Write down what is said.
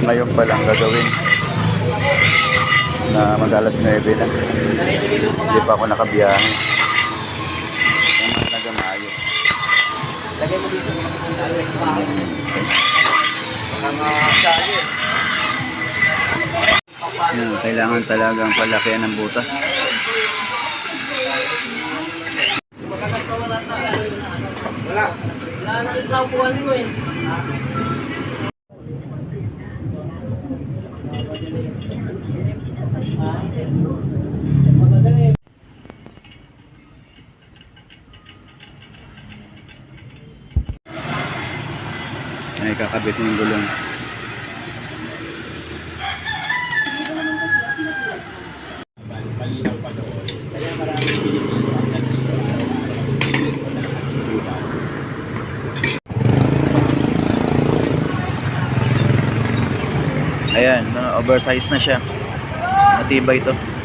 ngayon pa lang gagawin na mag-alas 9 na. Hindi pa ako nakabiyahe. Yung mga nagamayo. Lagay mo dito. Kailangan talagang palakihan ng butas. Wala na ikaw buwan mo eh. Ay, kakabit mo yung gulong. Ayan, oversize na siya. Matibay ito.